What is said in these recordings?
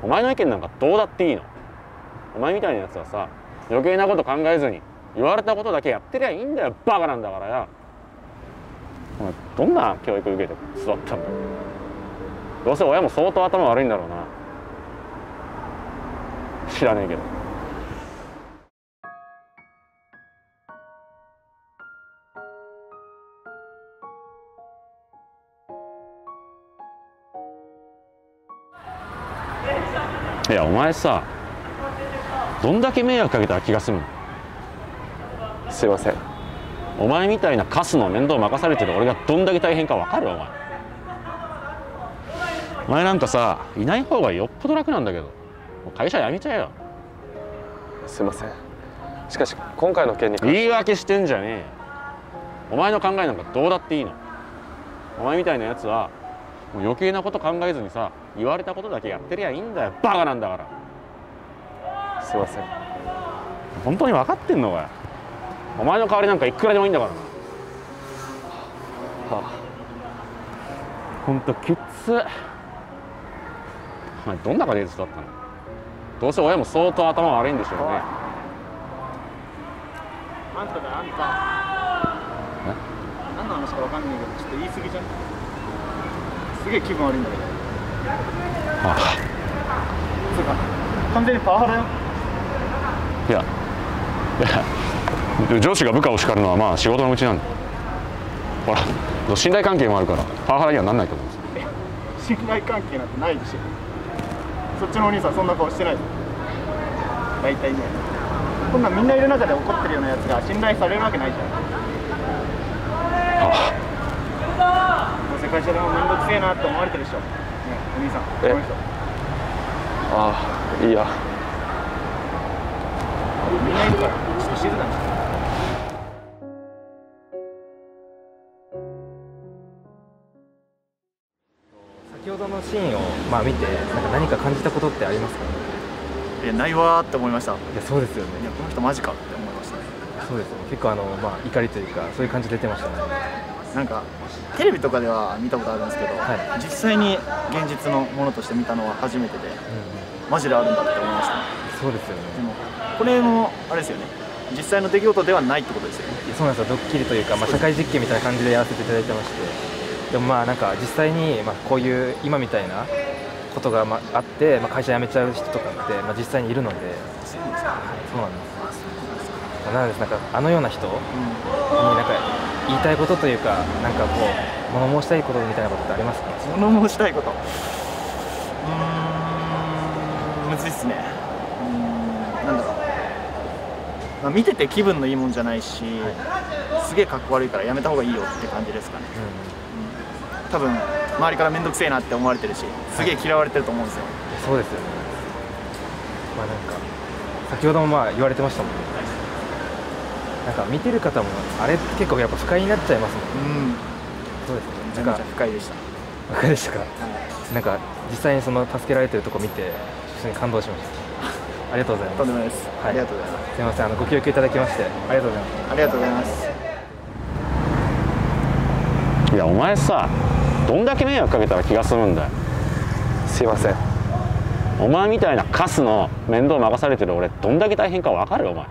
お前の意見なんかどうだっていいの。お前みたいなやつはさ、余計なこと考えずに言われたことだけやってりゃいいんだよ。バカなんだからよ。お前どんな教育受けて育ったんだよ。どうせ親も相当頭悪いんだろうな。知らねえけど。いやお前さ、どんだけ迷惑かけたら気が済むの。すいません。お前みたいなカスの面倒任されてる俺がどんだけ大変か分かる？お前なんかさ、いない方がよっぽど楽なんだけど、もう会社辞めちゃえよ。すいません。しかし今回の件に言い訳してんじゃねえよ。お前の考えなんかどうだっていいの。お前みたいなやつはもう余計なこと考えずにさ、言われたことだけやってりゃいいんだよ。バカなんだから。すいません。本当に分かってんのかよ。お前の代わりなんかいくらでもいいんだからな。はあ、ほんときっつ。お前どんな家庭で育ったの。どうせ親も相当頭悪いんでしょうね。あんただよ、あんた。何の話か分かんないけど、ちょっと言い過ぎじゃん。すげえ気分悪いんだけど。ああ、そうか、完全にパワハラよ。いや上司が部下を叱るのはまあ仕事のうちなんで。ほら、信頼関係もあるからパワハラにはなんないと思うんですよ。信頼関係なんてないでしょ。そっちのお兄さんそんな顔してないぞ。大体ね、こんなんみんないる中で怒ってるようなやつが信頼されるわけないじゃん。あどうせ会社でも面倒くせえなって思われてるでしょ。ね、お兄さん、この人。ああ、いいや。みんないるから、ちょっと静かにして。先ほどのシーンを見て、何か感じたことってありますか？ないわーって思いました。いいや、そうですよね。や、この人マジかって思いましたね。そうですよね。結構怒りというか、そういう感じ出てましたね。なんかテレビとかでは見たことあるんですけど、はい、実際に現実のものとして見たのは初めてで、マジであるんだって思いましたね。そうですよね。でもこれもあれですよね、実際の出来事ではないってことですよね。いや、そうなんですよ。ドッキリというか、社会実験みたいな感じでやらせていただいてまして、でも実際にこういう今みたいなことがあって、会社辞めちゃう人とかって実際にいるので。そうなんですか。そうなんです。なのであのような人に言いたいことというか、物申したいことみたいなことってありますか？物申したいこと、むずいっすね。なんだろう、見てて気分のいいもんじゃないし、すげえかっこ悪いからやめた方がいいよって感じですかね。多分周りから面倒くせえなって思われてるし、すげえ嫌われてると思うんですよ。そうですよね。先ほども言われてましたもんね。見てる方もあれ結構やっぱ不快になっちゃいますもんね。そうですね。めちゃめちゃ不快でした。不快でしたか？実際に助けられてるとこ見て普通に感動しました。ありがとうございます。とんでもないです。ありがとうございます。すみません、ご協力いただきましてありがとうございます。ありがとうございます。いやお前さ、どんだけ迷惑かけたら気が済むんだよ。すいません。お前みたいなカスの面倒任されてる俺どんだけ大変か分かる？お前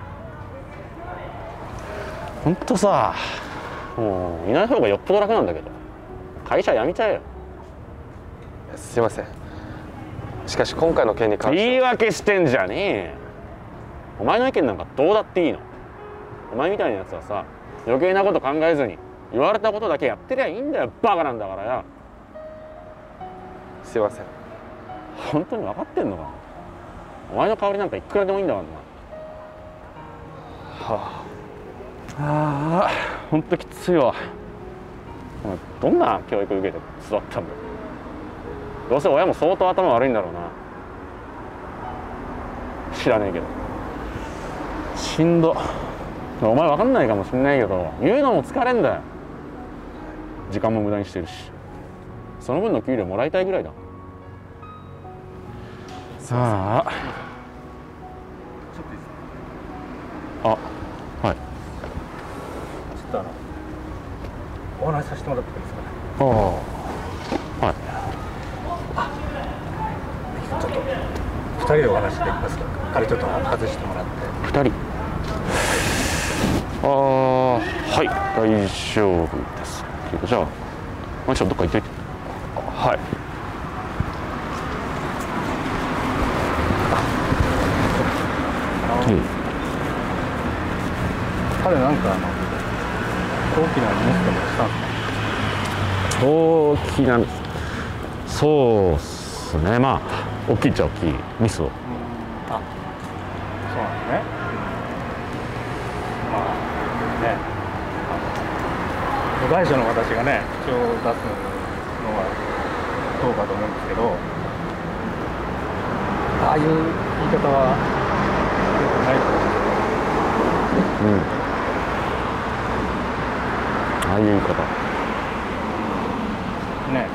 ほんとさ、もういない方がよっぽど楽なんだけど、会社辞めちゃえよ。すいません。しかし今回の件に関して言い訳してんじゃねえよ。お前の意見なんかどうだっていいの。お前みたいなやつはさ、余計なこと考えずに言われたことだけやってりゃいいんだよ。バカなんだからよ。すいません。本当に分かってんのか。お前の代わりなんかいくらでもいいんだからな。ほんときついわ。お前どんな教育受けて育ったんだよ。どうせ親も相当頭悪いんだろうな。知らねえけど。しんど。お前分かんないかもしんないけど、言うのも疲れんだよ。時間も無駄にしてるし、その分の給料もらいたいぐらいだ。さあ、ちょっといいですあ、はい。か？ちょっとお話しさせてもらってもいいですかね。ああ、はい。ちょっと2人でお話できますか。彼ちょっと外してもらって。2人。はい大丈夫です。じゃあちょっとどっか行っといて。はい。彼なんか大きなニュースでもしたんですか。大きなミス、そうっすね。まあ大きいっちゃ大きいミスを。あ、そうなんですね。まあね、部外者の私がね口を出すのはどうかと思うんですけど、ああいう言い方は良くないと思うんです。ああいう言い方ね、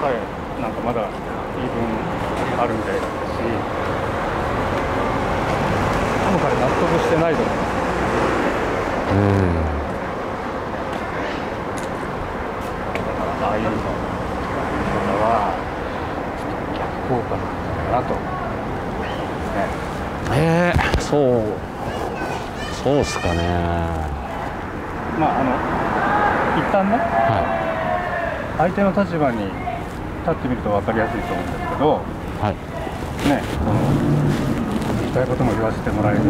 彼なんかまだ言い分あるみたいだったし、多分彼納得してないと思います。ああいうのは逆効果なんだなと。そうっすかね。まあ一旦ね、相手の立場に立ってみると分かりやすいと思うんですけど、ね、言いたいことも言わせてもらえずに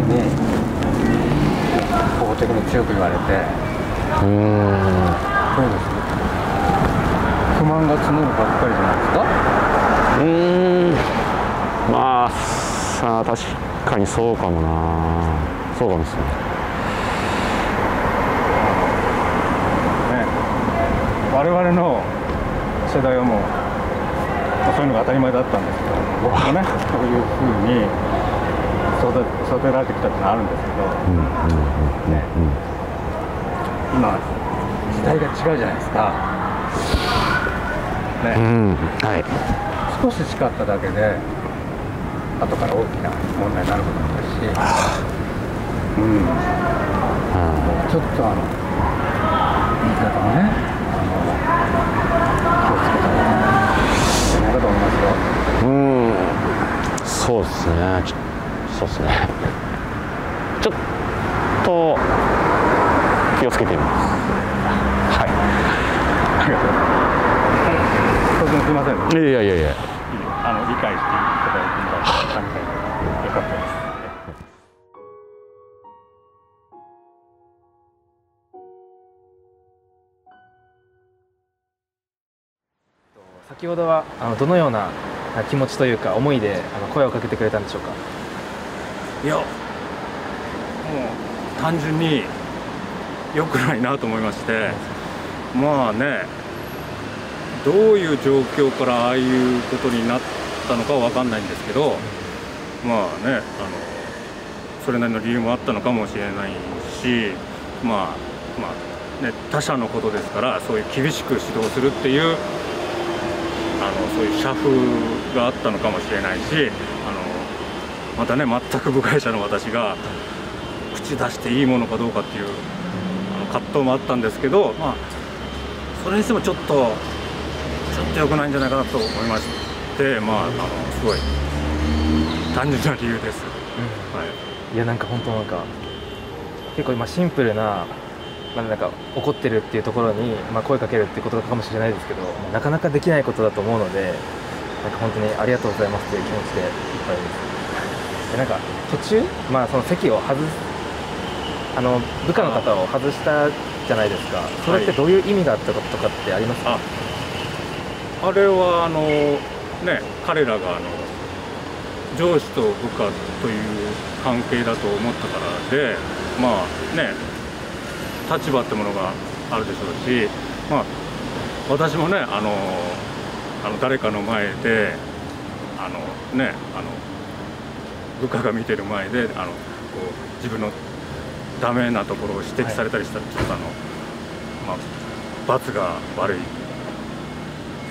法的に強く言われて、どうですか。不満が募るばっかりじゃないですか。まあさあ確かにそうかもな。そうかもしれない。我々の世代はもうそういうのが当たり前だったんですけど、僕もねそういうふうに育てられてきたってのはあるんですけど、今時代が違うじゃないですか。少し誓っただけで後から大きな問題になることもあるし、ちょっと言い方もね。気をつけた方がいいんじゃないかと思いますよ。そうですね。そうですね。ちょっと気をつけてみます。はい。ありがとうございます。突然すみません。いや。理解していただいてみたいな感じでよかったです。先ほどはどのような気持ちというか思いで声をかけてくれたんでしょうか。いや、もう単純に良くないなと思いまして、まあね、どういう状況からああいうことになったのかは分かんないんですけど、まあね、それなりの理由もあったのかもしれないし、まあね、他者のことですから、そういう厳しく指導するっていうそういう社風があったのかもしれないし、またね、全く部外者の私が口出していいものかどうかっていう葛藤もあったんですけど、まあそれにしてもちょっと良くないんじゃないかなと思いまして、まあすごい単純な理由です。いや、なんか本当なんか結構今シンプルな。なんか怒ってるっていうところに、声かけるっていうことかもしれないですけど、なかなかできないことだと思うので、なんか本当にありがとうございますという気持ちでいっぱいです。でなんか途中、その席を外す部下の方を外したじゃないですか。それってどういう意味があったこととかってありますか。あれはね、彼らが上司と部下という関係だと思ったからで、まあね、立場ってものがあるでしょうし、私もね、誰かの前でね、部下が見てる前でこう自分のダメなところを指摘されたりしたら、ちょっと罰が悪いで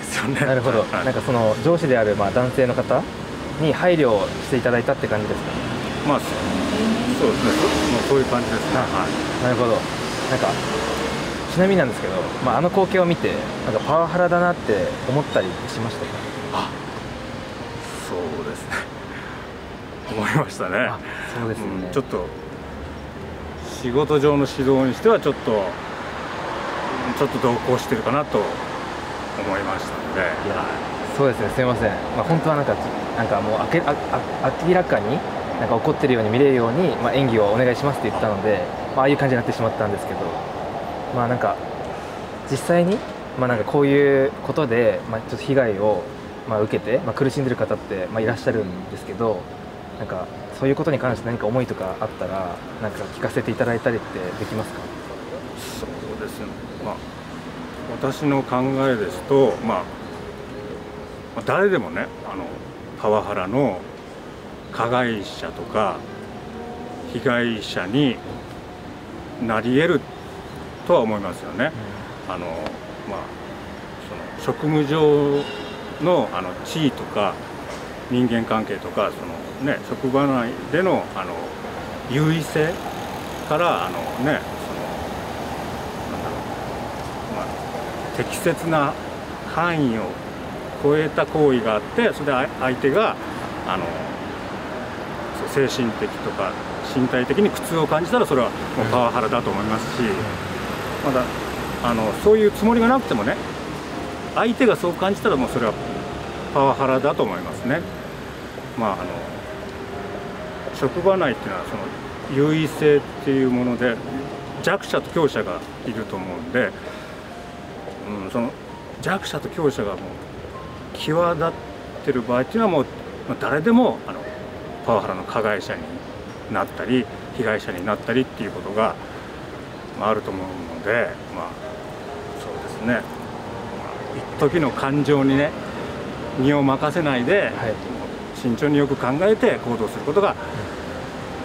すよね。なるほど。なんかその上司である男性の方に配慮をしていただいたって感じですか。そうですね。そういう感じですね。なるほど。なんかちなみになんですけど、あの光景を見てなんかパワハラだなって思ったりしましたか。そうですね。思いましたね。そうですよね、ちょっと仕事上の指導にしてはちょっと同行してるかなと思いましたので。いやそうですね、すみません、本当はなんかもう明らかになんか怒ってるように見れるように、演技をお願いしますって言ったので、ああいう感じになってしまったんですけど、なんか実際に、なんかこういうことで、ちょっと被害を受けて、苦しんでる方って、いらっしゃるんですけど、なんかそういうことに関して何か思いとかあったら、なんか聞かせていただいたりってできますか？そうですね、私の考えですと、誰でもね、パワハラの加害者とか被害者になり得るとは思いますよね。その職務上の地位とか人間関係とか、職場内での優位性から適切な範囲を超えた行為があって、それで相手が精神的とか身体的に苦痛を感じたら、それはもうパワハラだと思いますし、まだそういうつもりがなくてもね、相手がそう感じたらもうそれはパワハラだと思いますね。職場内っていうのはその優位性っていうもので弱者と強者がいると思うんで、その弱者と強者がもう際立ってる場合っていうのは、もう誰でもパワハラの加害者になったり被害者になったりっていうことがあると思うので、そうですね、一時の感情にね身を任せないで、慎重によく考えて行動することが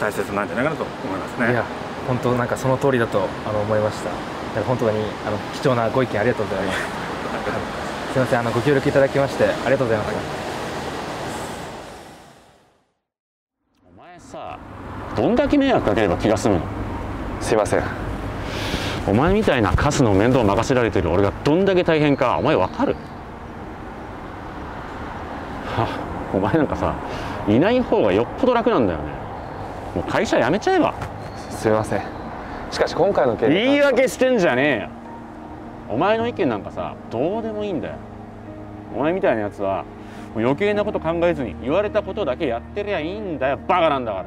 大切なんじゃないかなと思いますね。いや本当なんかその通りだと思いました。本当に貴重なご意見ありがとうございます。すみません、ご協力いただきましてありがとうございました。お前さ、どんだけ迷惑かければ気が済むの？すいません。お前みたいなカスの面倒を任せられてる俺がどんだけ大変かお前わかる？お前なんかさ、いない方がよっぽど楽なんだよね。もう会社辞めちゃえば。すいません。しかし今回の件、言い訳してんじゃねえよ。お前の意見なんかさ、どうでもいいんだよ。お前みたいなやつはもう余計なこと考えずに言われたことだけやってりゃいいんだよ。バカなんだから。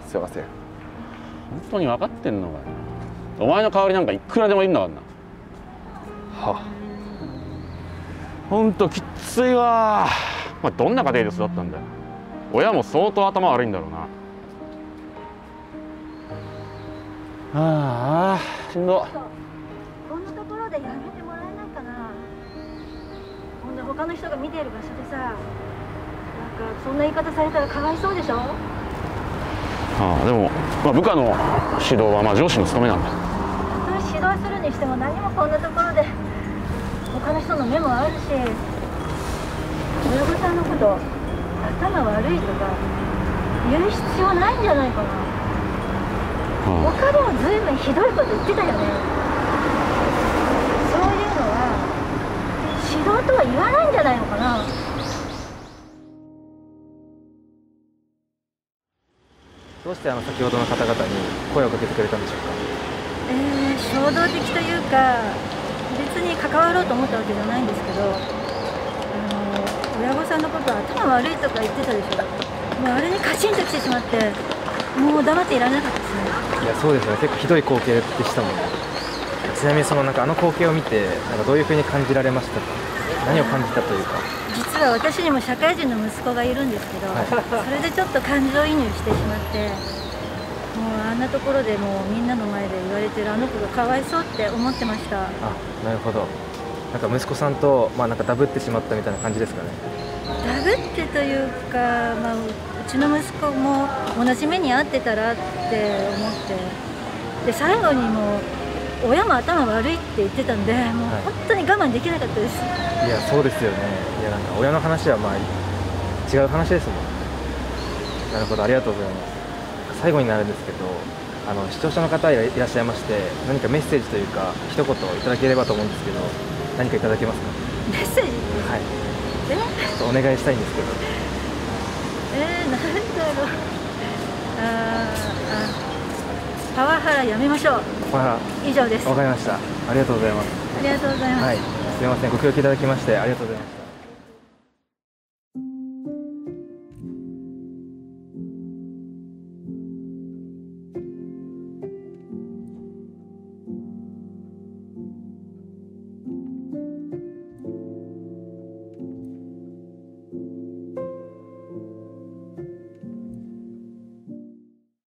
すいません。本当に分かってんのかよ。お前の代わりなんかいくらでもいるんだからな。ほんときっついわ。お前どんな家庭で育ったんだよ。親も相当頭悪いんだろうな。ああ、しんど。こんなところでやめてもらえないかな。ほんで他の人が見ている場所でさ、なんかそんな言い方されたらかわいそうでしょ。でも、部下の指導は上司の務めなんだ。たとえ指導するにしても何もこんなところで他の人の目もあるし、親御さんのこと頭悪いとか言う必要ないんじゃないかな。他でもずいぶんひどいこと言ってたよね。そういうのは指導とは言わないんじゃないのかな。どうして先ほどの方々に声をかけてくれたんでしょうか？衝動的というか、別に関わろうと思ったわけじゃないんですけど、親御さんのことは頭悪いとか言ってたでしょ。もうあれにカチンときてしまって、もう黙っていられなかったですね。いや、そうですね、結構ひどい光景でしたもんね。ちなみになんか光景を見てどういうふうに感じられましたか？何を感じたというか。実は私にも社会人の息子がいるんですけど、それでちょっと感情移入してしまって、もうあんなところでもうみんなの前で言われてるあの子がかわいそうって思ってました。なるほど。なんか息子さんとなんかダブってしまったみたいな感じですかね。ダブってというか、うちの息子も同じ目に遭ってたらって思って、で最後にもう親も頭悪いって言ってたんで、もう本当に我慢できなかったです。いや、そうですよね。いや、なんか親の話は違う話ですもん。なるほど、ありがとうございます。最後になるんですけど、視聴者の方いらっしゃいまして、何かメッセージというか一言いただければと思うんですけど、何かいただけますか？メッセージ？はい。ちょっとお願いしたいんですけど。なんだろう。パワハラやめましょう。パワハ以上です。ラわかりました。ありがとうございます。ありがとうございます。はい、すみません、ご協力いただきましてありがとうございました。